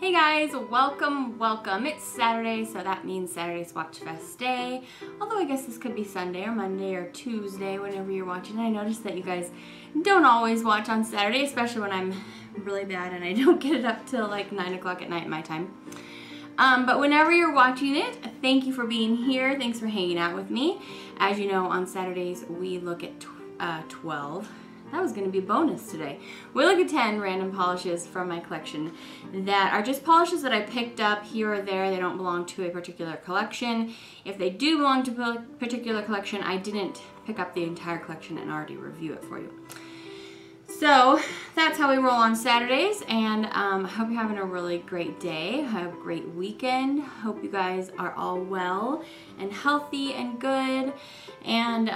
Hey guys, welcome. It's Saturday, so that means Saturday Swatchfest day. Although I guess this could be Sunday or Monday or Tuesday, whenever you're watching. I noticed that you guys don't always watch on Saturday, especially when I'm really bad and I don't get it up till like 9 o'clock at night my time. But whenever you're watching it, thank you for being here. Thanks for hanging out with me. As you know, on Saturdays we look at 12. That was going to be a bonus today. We look at 10 random polishes from my collection that are just polishes that I picked up here or there. They don't belong to a particular collection. If they do belong to a particular collection, I didn't pick up the entire collection and already review it for you. So that's how we roll on Saturdays, and I hope you're having a really great day. Have a great weekend. Hope you guys are all well and healthy and good. And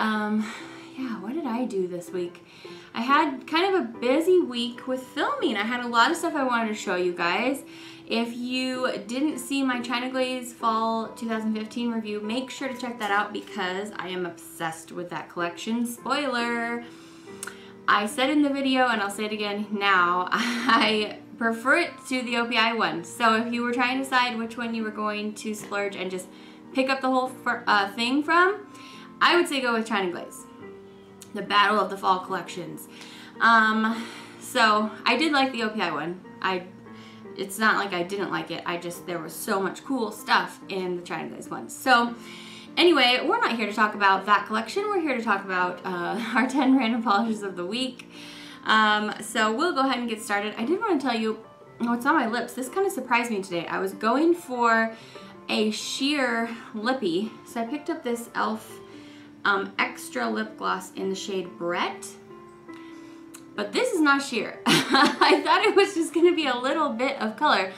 yeah, what did I do this week? I had kind of a busy week with filming. I had a lot of stuff I wanted to show you guys. If you didn't see my China Glaze Fall 2015 review, make sure to check that out because I am obsessed with that collection. Spoiler! I said in the video, and I'll say it again now, I prefer it to the OPI one. So if you were trying to decide which one you were going to splurge and just pick up the whole thing from, I would say go with China Glaze. The Battle of the Fall collections. So I did like the OPI one. It's not like I didn't like it. There was so much cool stuff in the China Glaze one. So anyway, we're not here to talk about that collection. We're here to talk about our 10 random polishes of the week. So we'll go ahead and get started. I did want to tell you what's on my lips. This kind of surprised me today. I was going for a sheer lippy, so I picked up this e.l.f. Extra lip gloss in the shade Brett, but this is not sheer. I thought it was just going to be a little bit of color.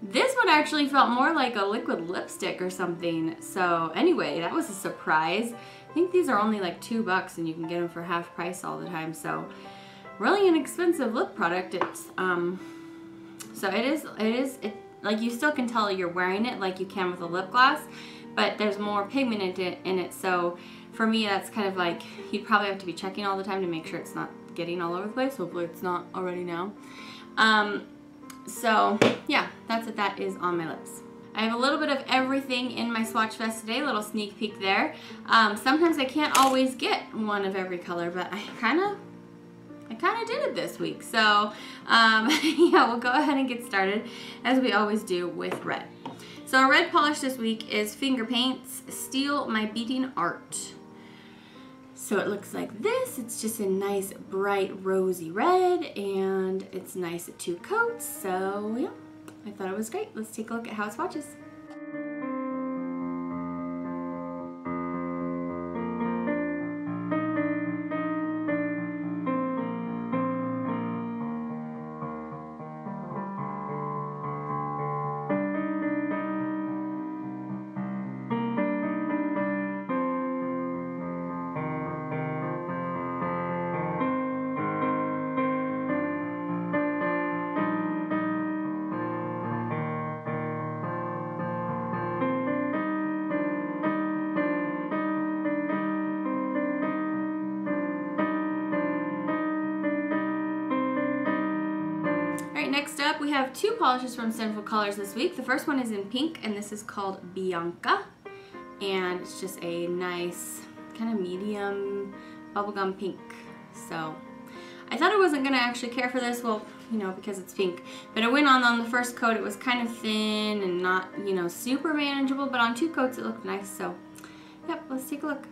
This one actually felt more like a liquid lipstick or something. So anyway, that was a surprise. I think these are only like $2 and you can get them for half price all the time. So really inexpensive lip product. It's so it is like you still can tell you're wearing it like you can with a lip gloss, but there's more pigment in it. So for me, that's kind of like, you'd probably have to be checking all the time to make sure it's not getting all over the place. Hopefully it's not already now. So yeah, that's what that is on my lips. I have a little bit of everything in my Swatchfest today, a little sneak peek there. Sometimes I can't always get one of every color, but I kind of did it this week. So yeah, we'll go ahead and get started as we always do with red. So our red polish this week is FingerPaints Steal My Beating Art. So it looks like this. It's just a nice bright rosy red and it's nice at 2 coats. So yeah, I thought it was great. Let's take a look at how it swatches. Next up, we have 2 polishes from Sinful Colors this week. The first one is in pink, and this is called Bianca. And it's just a nice kind of medium bubblegum pink. So I thought I wasn't going to actually care for this, well, you know, because it's pink. But it went on the first coat. It was kind of thin and not, you know, super manageable. But on 2 coats, it looked nice. So, yep, let's take a look.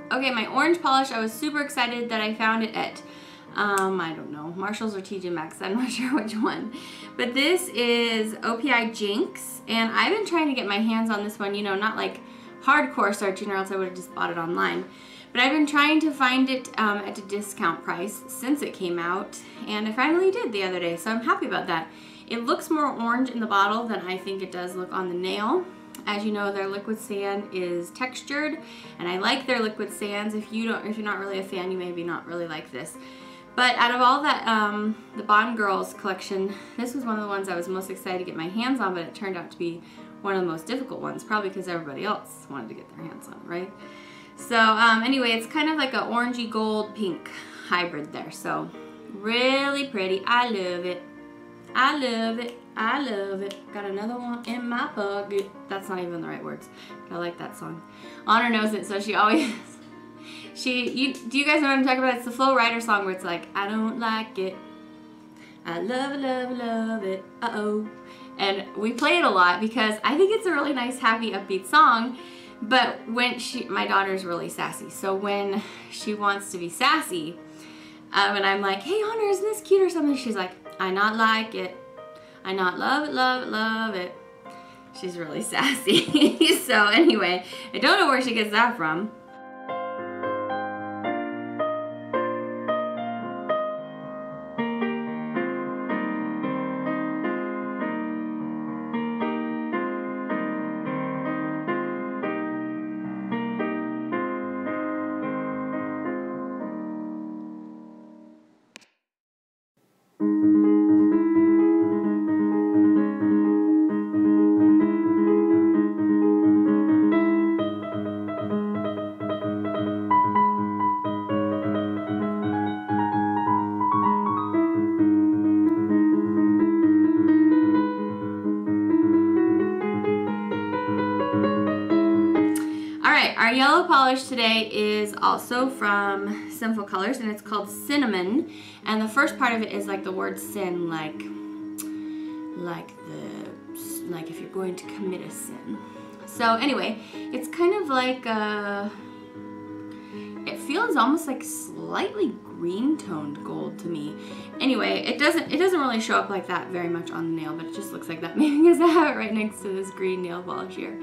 Okay, my orange polish, I was super excited that I found it at I don't know, Marshalls or TJ Maxx, I'm not sure which one. But this is OPI Jinx, and I've been trying to get my hands on this one, you know, not like hardcore searching, or else I would have just bought it online. But I've been trying to find it at a discount price since it came out, and I finally did the other day, so I'm happy about that. It looks more orange in the bottle than I think it does look on the nail. As you know, their liquid sand is textured, and I like their liquid sands. If you're not really a fan, you maybe not really like this. But out of all that, the Bond Girls collection, this was one of the ones I was most excited to get my hands on, but it turned out to be one of the most difficult ones, probably because everybody else wanted to get their hands on it, right? So anyway, it's kind of like a orangey gold pink hybrid there. So really pretty. I love it. I love it. I love it. Got another one in my pocket. That's not even the right words, but I like that song. Honor knows it, so she always... do you guys know what I'm talking about? It's the Flo Rida song where it's like, I don't like it. I love it, love it, love it. Uh-oh. And we play it a lot because I think it's a really nice, happy, upbeat song. But when my daughter's really sassy. So when she wants to be sassy, and I'm like, hey, Honor, isn't this cute or something? She's like, I not like it. I not love it, love it, love it. She's really sassy. So anyway, I don't know where she gets that from. Our yellow polish today is also from Sinful Colors, and it's called Sin-ammon. And the first part of it is like the word sin, like if you're going to commit a sin. So anyway, it's kind of like it feels almost like slightly green toned gold to me. Anyway, it doesn't really show up like that very much on the nail, but it just looks like that maybe because I have it right next to this green nail polish here.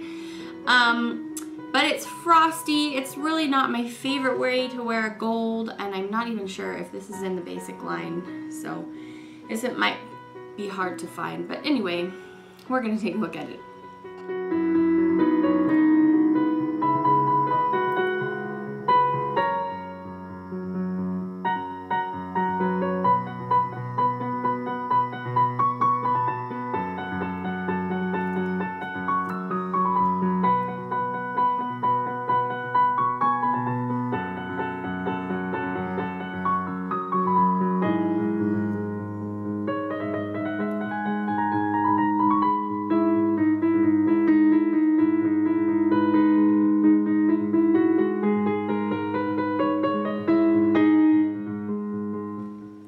But it's frosty. It's really not my favorite way to wear gold, and I'm not even sure if this is in the basic line, so it might be hard to find. But anyway, we're gonna take a look at it.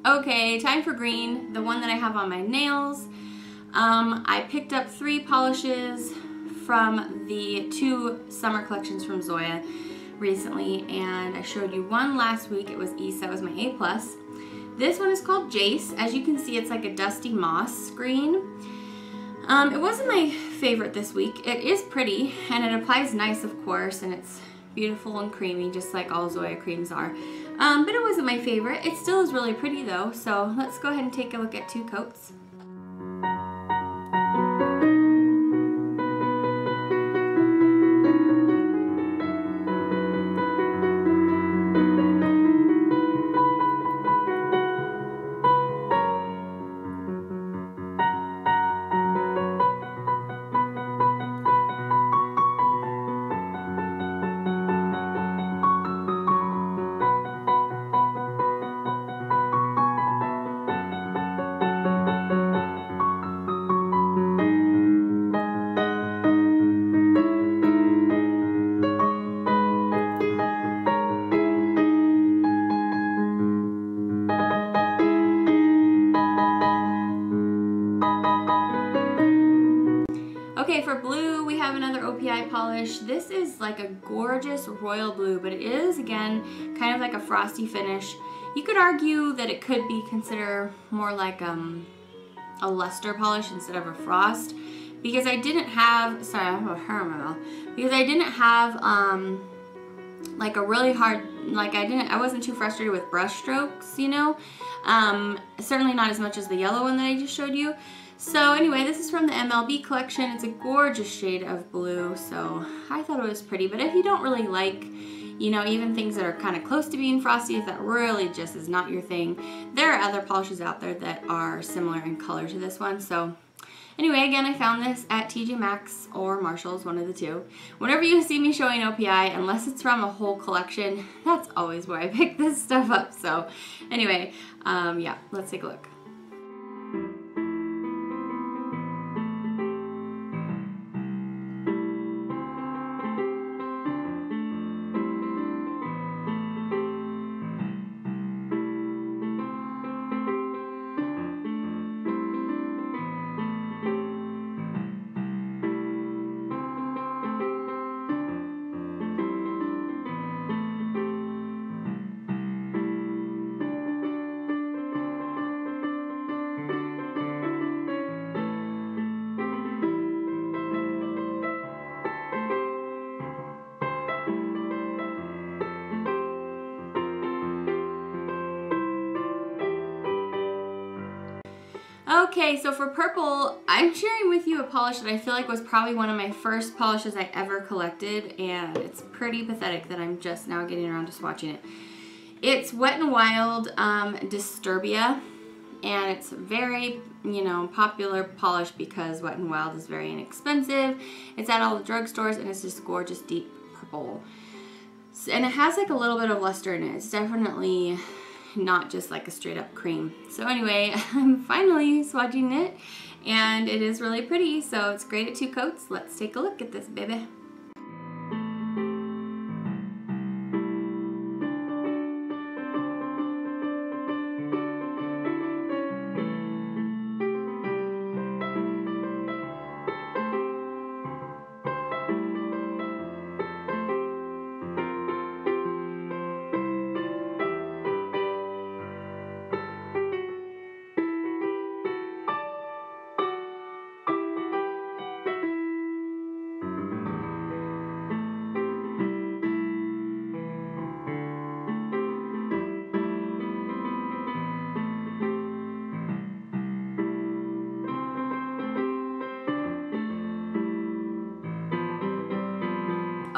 Okay, time for green, the one that I have on my nails. I picked up 3 polishes from the 2 summer collections from Zoya recently, and I showed you one last week. It was East, that was my A+. This one is called Jace. As you can see, it's like a dusty moss green. It wasn't my favorite this week. It is pretty, and it applies nice, of course, and it's beautiful and creamy, just like all Zoya creams are. But it wasn't my favorite. It still is really pretty though, so let's go ahead and take a look at 2 coats. Okay, for blue we have another OPI polish. This is like a gorgeous royal blue, but it is, again, kind of like a frosty finish. You could argue that it could be considered more like a luster polish instead of a frost, because I didn't have, sorry, I have a hair in my mouth, because I didn't have like a really hard, like I wasn't too frustrated with brush strokes, you know. Certainly not as much as the yellow one that I just showed you. So anyway, this is from the MLB collection. It's a gorgeous shade of blue, so I thought it was pretty. But if you don't really like, you know, even things that are kind of close to being frosty, if that really just is not your thing, there are other polishes out there that are similar in color to this one. So anyway, again, I found this at TJ Maxx or Marshall's, one of the two. Whenever you see me showing OPI, unless it's from a whole collection, that's always where I pick this stuff up. So anyway, yeah, let's take a look. Okay, so for purple, I'm sharing with you a polish that I feel like was probably one of my first polishes I ever collected, and it's pretty pathetic that I'm just now getting around to swatching it. It's Wet n Wild Disturbia, and it's very, you know, popular polish because Wet n Wild is very inexpensive. It's at all the drugstores, and it's just gorgeous deep purple. And it has like a little bit of luster in it. It's definitely not just like a straight up cream. So anyway, I'm finally swatching it, and it is really pretty, so it's great at 2 coats. Let's take a look at this baby.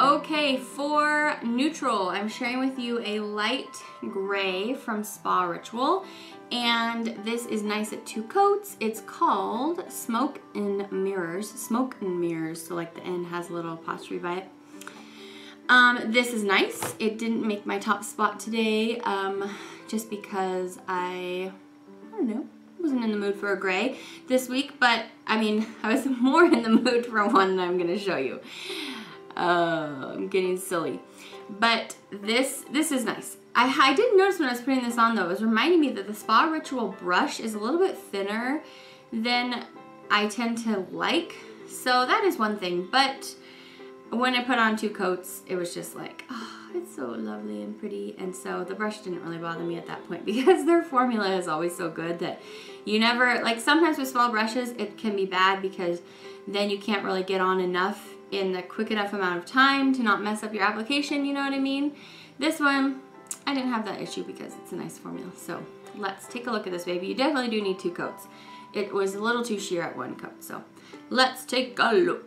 Okay, for neutral, I'm sharing with you a light gray from SpaRitual, and this is nice at 2 coats. It's called Smoke and Mirrors. Smoke and Mirrors, so like the N has a little apostrophe by it. This is nice. It didn't make my top spot today, just because I don't know, wasn't in the mood for a gray this week, but I mean, I was more in the mood for one that I'm going to show you. I'm getting silly, but this is nice. I did notice when I was putting this on though, it was reminding me that the SpaRitual brush is a little bit thinner than I tend to like, so that is one thing. But when I put on 2 coats, it was just like, oh, it's so lovely and pretty, and so the brush didn't really bother me at that point because their formula is always so good that you never, like sometimes with small brushes it can be bad because then you can't really get on enough in the quick enough amount of time to not mess up your application, you know what I mean? This one, I didn't have that issue because it's a nice formula. So let's take a look at this baby. You definitely do need 2 coats. It was a little too sheer at 1 coat, so let's take a look.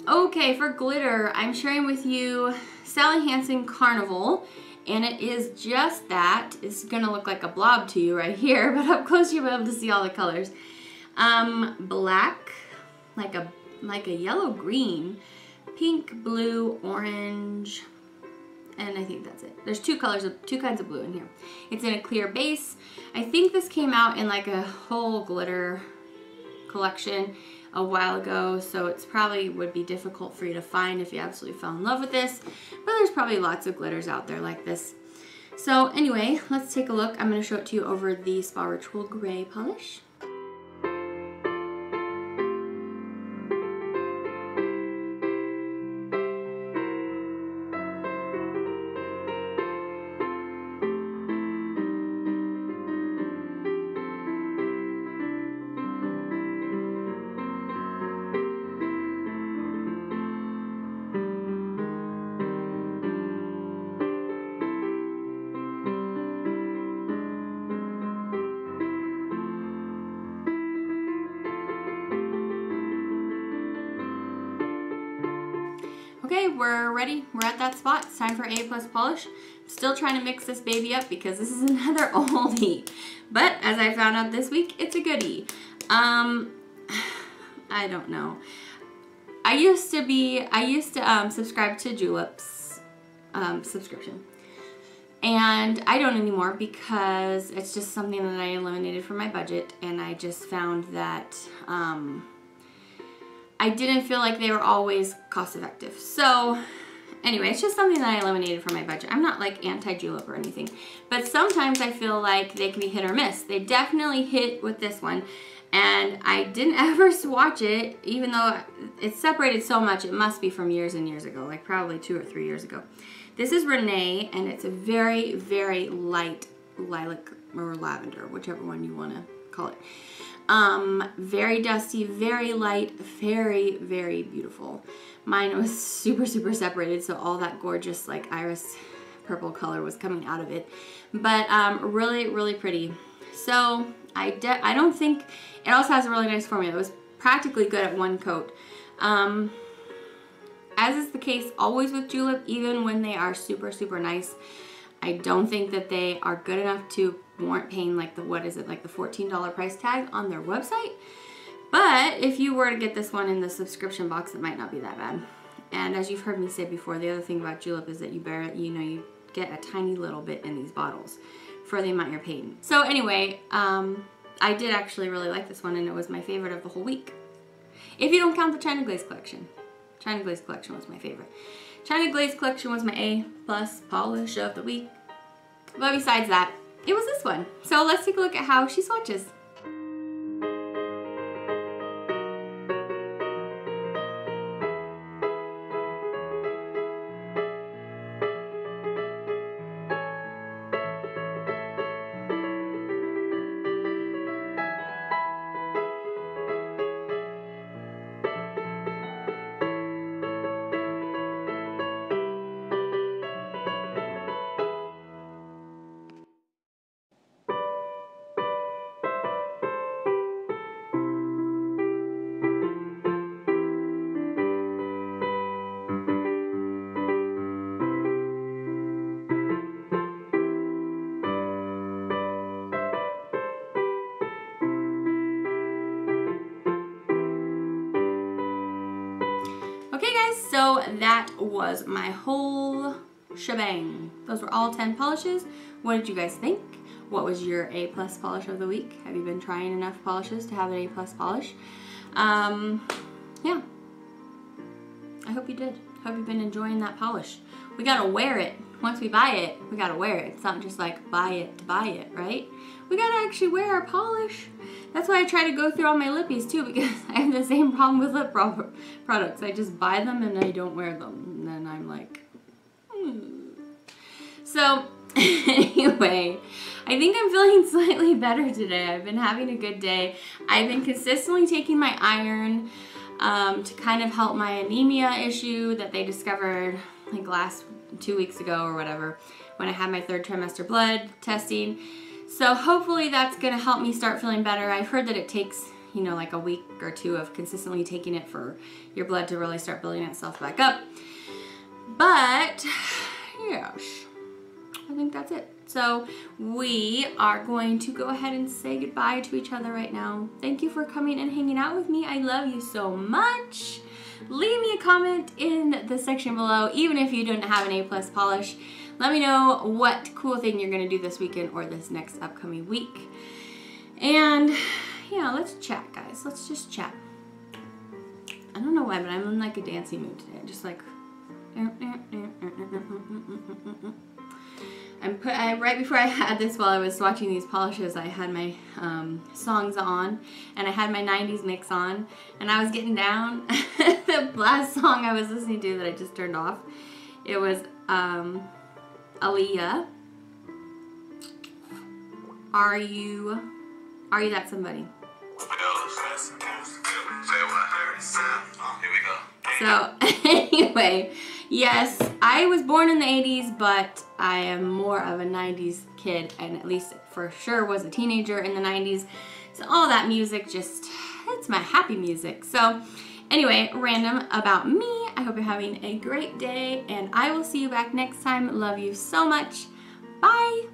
Okay, for glitter, I'm sharing with you Sally Hansen Carnival, and it is just that. It's gonna look like a blob to you right here, but up close you'll be able to see all the colors. Black, like a yellow green, pink, blue, orange, and I think that's it. There's two kinds of blue in here. It's in a clear base. I think this came out in like a whole glitter collection a while ago, so it's probably would be difficult for you to find if you absolutely fell in love with this, but there's probably lots of glitters out there like this. So anyway, let's take a look. I'm going to show it to you over the SpaRitual gray polish. Okay, we're ready. We're at that spot. It's time for A+ polish. I'm still trying to mix this baby up because this is another oldie. But as I found out this week, it's a goodie. I don't know. I used to subscribe to Julep's subscription. And I don't anymore because it's just something that I eliminated from my budget, and I just found that I didn't feel like they were always cost effective. So anyway, it's just something that I eliminated from my budget. I'm not like anti-Julep or anything, but sometimes I feel like they can be hit or miss. They definitely hit with this one, and I didn't ever swatch it, even though it's separated so much. It must be from years and years ago, like probably 2 or 3 years ago. This is Renee, and it's a very, very light lilac or lavender, whichever one you want to call it. Very dusty, very light, very, very beautiful. Mine was super, super separated, so all that gorgeous like iris purple color was coming out of it. But really, really pretty. So I don't think, it also has a really nice formula. It was practically good at one coat. As is the case always with Julep, even when they are super, super nice, I don't think that they are good enough to warrant paying like the, what is it, like the $14 price tag on their website. But if you were to get this one in the subscription box, it might not be that bad. And as you've heard me say before, the other thing about Julep is that you get a tiny little bit in these bottles for the amount you're paying. So anyway, I did actually really like this one, and it was my favorite of the whole week. If you don't count the China Glaze collection. China Glaze collection was my favorite. China Glaze collection was my A+ polish of the week. But besides that, it was this one. So let's take a look at how she swatches. Okay guys, so that was my whole shebang. Those were all 10 polishes. What did you guys think? What was your A+ polish of the week? Have you been trying enough polishes to have an A+ polish? Yeah. I hope you did. Hope you've been enjoying that polish. We gotta wear it. Once we buy it, we gotta wear it. It's not just like buy it to buy it, right? We gotta actually wear our polish. That's why I try to go through all my lippies too, because I have the same problem with lip products. I just buy them and I don't wear them. And then I'm like, So anyway, I think I'm feeling slightly better today. I've been having a good day. I've been consistently taking my iron to kind of help my anemia issue that they discovered like 2 weeks ago or whatever, when I had my 3rd trimester blood testing. So hopefully that's gonna help me start feeling better. I've heard that it takes, you know, like a week or two of consistently taking it for your blood to really start building itself back up. But yes, I think that's it. So we are going to go ahead and say goodbye to each other right now. Thank you for coming and hanging out with me. I love you so much. Leave me a comment in the section below, even if you didn't have an A+ polish. Let me know what cool thing you're gonna do this weekend or this next upcoming week. And yeah, let's chat, guys. Let's just chat. I don't know why, but I'm in like a dancey mood today. Just like right before I had this, while I was swatching these polishes, I had my songs on, and I had my 90s mix on, and I was getting down. The last song I was listening to that I just turned off, it was Aaliyah. Are you that somebody? Here we go. So anyway, yes, I was born in the 80s, but I am more of a 90s kid, and at least for sure was a teenager in the 90s. So all that music just, it's my happy music. So anyway, random about me. I hope you're having a great day, and I will see you back next time. Love you so much. Bye.